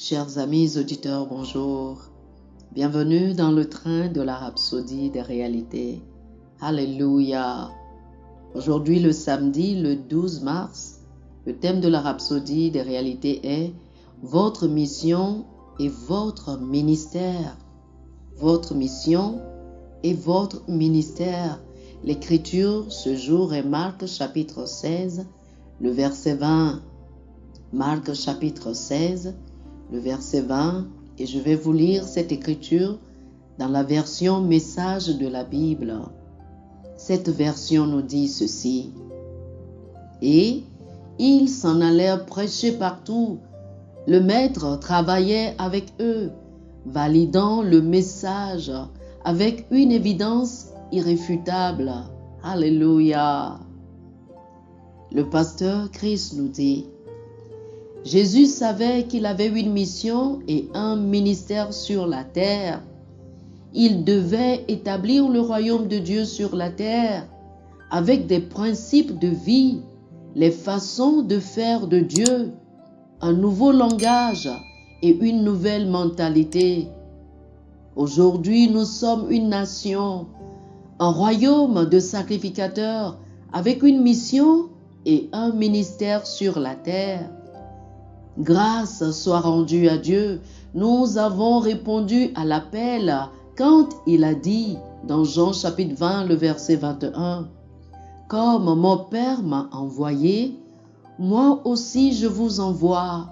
Chers amis auditeurs, bonjour. Bienvenue dans le train de la rhapsodie des réalités. Alléluia. Aujourd'hui, le samedi, le 12 mars, le thème de la rhapsodie des réalités est votre mission et votre ministère. Votre mission et votre ministère. L'écriture ce jour est Marc chapitre 16, le verset 20. Marc chapitre 16, le verset 20, et je vais vous lire cette écriture dans la version message de la Bible. Cette version nous dit ceci. Et ils s'en allèrent prêcher partout. Le maître travaillait avec eux, validant le message avec une évidence irréfutable. Alléluia. Le pasteur Chris nous dit, Jésus savait qu'il avait une mission et un ministère sur la terre. Il devait établir le royaume de Dieu sur la terre avec des principes de vie, les façons de faire de Dieu, un nouveau langage et une nouvelle mentalité. Aujourd'hui, nous sommes une nation, un royaume de sacrificateurs avec une mission et un ministère sur la terre. Grâce soit rendue à Dieu, nous avons répondu à l'appel quand il a dit dans Jean chapitre 20, le verset 21, « Comme mon Père m'a envoyé, moi aussi je vous envoie. »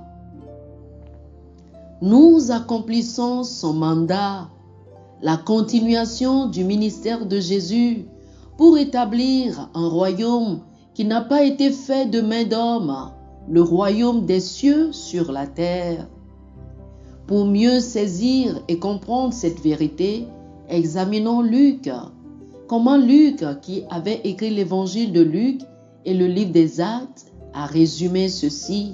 Nous accomplissons son mandat, la continuation du ministère de Jésus pour établir un royaume qui n'a pas été fait de main d'homme, le royaume des cieux sur la terre. Pour mieux saisir et comprendre cette vérité, examinons Luc. Comment Luc, qui avait écrit l'évangile de Luc et le livre des Actes, a résumé ceci.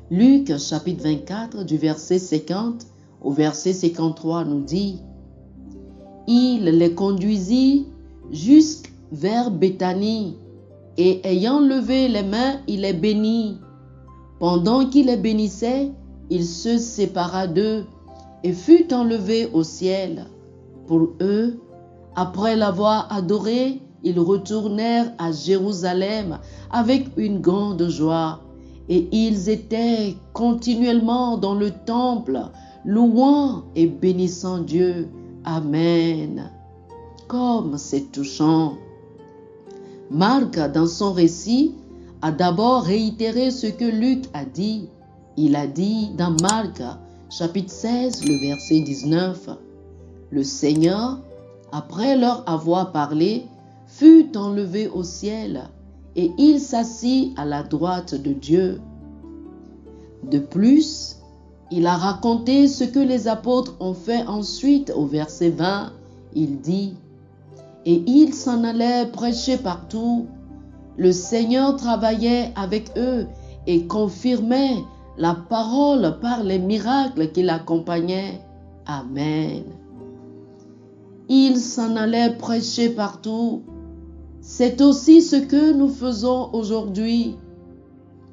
Luc, chapitre 24, du verset 50 au verset 53, nous dit « Il les conduisit jusqu'vers Béthanie, et ayant levé les mains, il les bénit. Pendant qu'il les bénissait, il se sépara d'eux et fut enlevé au ciel. Pour eux, après l'avoir adoré, ils retournèrent à Jérusalem avec une grande joie. Et ils étaient continuellement dans le temple, louant et bénissant Dieu. Amen. » Comme c'est touchant. Marc, dans son récit, a d'abord réitéré ce que Luc a dit. Il a dit dans Marc, chapitre 16, le verset 19, « Le Seigneur, après leur avoir parlé, fut enlevé au ciel, et il s'assit à la droite de Dieu. » De plus, il a raconté ce que les apôtres ont fait ensuite au verset 20. Il dit, « Et ils s'en allaient prêcher partout. Le Seigneur travaillait avec eux et confirmait la parole par les miracles qui l'accompagnaient. Amen. » Ils s'en allaient prêcher partout. C'est aussi ce que nous faisons aujourd'hui.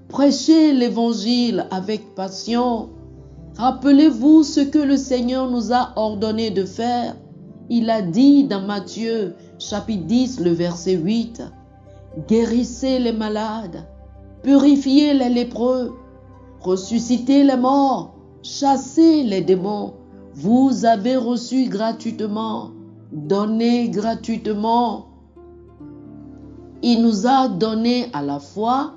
Prêchez l'évangile avec passion. Rappelez-vous ce que le Seigneur nous a ordonné de faire. Il a dit dans Matthieu, chapitre 10, le verset 8, « Guérissez les malades, purifiez les lépreux, ressuscitez les morts, chassez les démons. Vous avez reçu gratuitement, donnez gratuitement. » Il nous a donné à la fois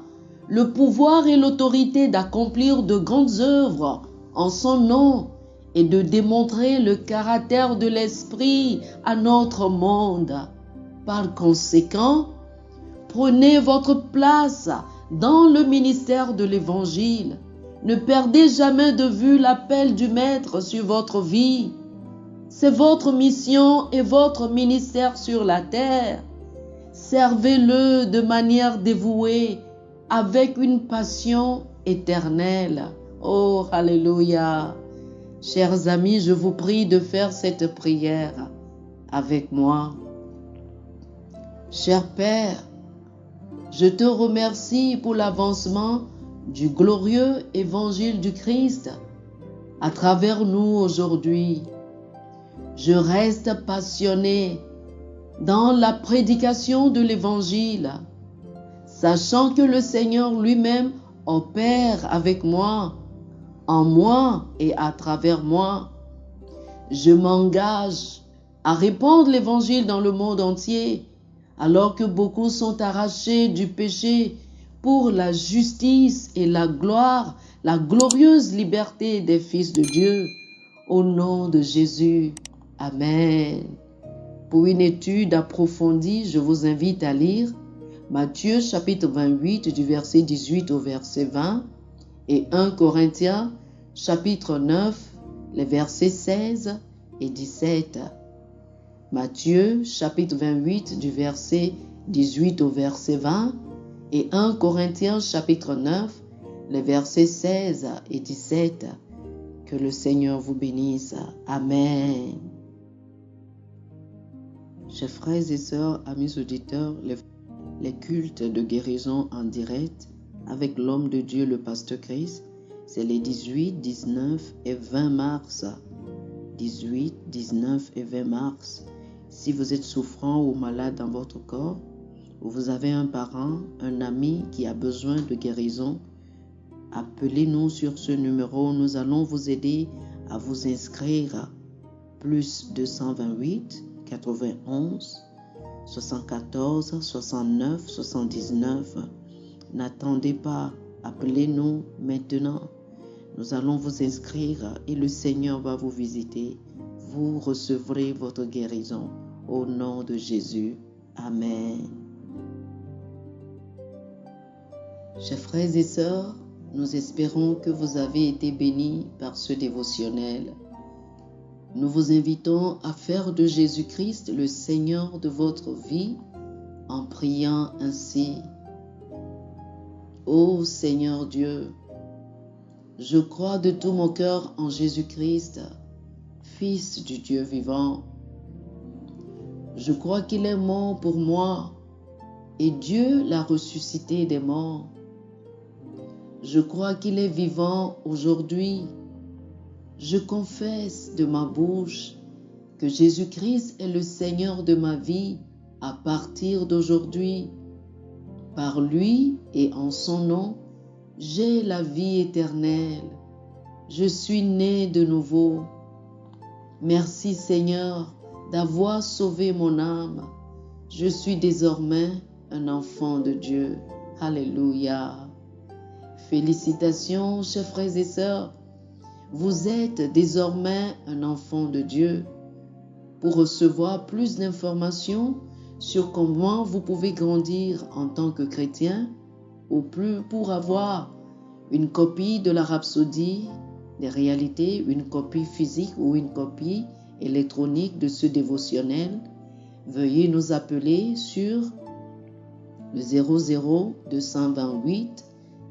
le pouvoir et l'autorité d'accomplir de grandes œuvres en son nom et de démontrer le caractère de l'Esprit à notre monde. Par conséquent, prenez votre place dans le ministère de l'Évangile. Ne perdez jamais de vue l'appel du Maître sur votre vie. C'est votre mission et votre ministère sur la terre. Servez-le de manière dévouée, avec une passion éternelle. Oh, alléluia! Chers amis, je vous prie de faire cette prière avec moi. Cher Père, je te remercie pour l'avancement du glorieux évangile du Christ à travers nous aujourd'hui. Je reste passionné dans la prédication de l'Évangile, sachant que le Seigneur lui-même opère avec moi, en moi et à travers moi. Je m'engage à répandre l'Évangile dans le monde entier, alors que beaucoup sont arrachés du péché pour la justice et la gloire, la glorieuse liberté des fils de Dieu. Au nom de Jésus, Amen. Pour une étude approfondie, je vous invite à lire Matthieu chapitre 28 du verset 18 au verset 20 et 1 Corinthiens chapitre 9, les versets 16 et 17. Matthieu chapitre 28 du verset 18 au verset 20 et 1 Corinthiens chapitre 9, les versets 16 et 17. Que le Seigneur vous bénisse. Amen. Chers frères et sœurs, amis auditeurs, les cultes de guérison en direct avec l'homme de Dieu, le pasteur Chris, c'est les 18, 19 et 20 mars. 18, 19 et 20 mars. Si vous êtes souffrant ou malade dans votre corps, ou vous avez un parent, un ami qui a besoin de guérison, appelez-nous sur ce numéro. Nous allons vous aider à vous inscrire. Plus 228 91 74 69 79. N'attendez pas, appelez-nous maintenant. Nous allons vous inscrire et le Seigneur va vous visiter. Vous recevrez votre guérison au nom de Jésus. Amen. Chers frères et sœurs, nous espérons que vous avez été bénis par ce dévotionnel. Nous vous invitons à faire de Jésus-Christ le Seigneur de votre vie en priant ainsi. Ô Seigneur Dieu, je crois de tout mon cœur en Jésus-Christ, Fils du Dieu vivant. Je crois qu'il est mort pour moi et Dieu l'a ressuscité des morts. Je crois qu'il est vivant aujourd'hui. Je confesse de ma bouche que Jésus-Christ est le Seigneur de ma vie à partir d'aujourd'hui. Par lui et en son nom, j'ai la vie éternelle. Je suis né de nouveau. Merci Seigneur d'avoir sauvé mon âme. Je suis désormais un enfant de Dieu. Alléluia. Félicitations, chers frères et sœurs. Vous êtes désormais un enfant de Dieu. Pour recevoir plus d'informations sur comment vous pouvez grandir en tant que chrétien, ou plus pour avoir une copie de la Rhapsodie des réalités, une copie physique ou une copie électronique de ce dévotionnel, veuillez nous appeler sur le 00 228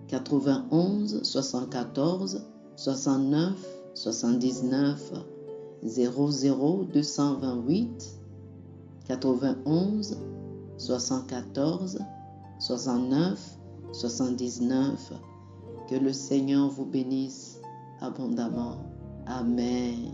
91 74 69 79 00 228 91 74 69 79. Que le Seigneur vous bénisse abondamment. Amen.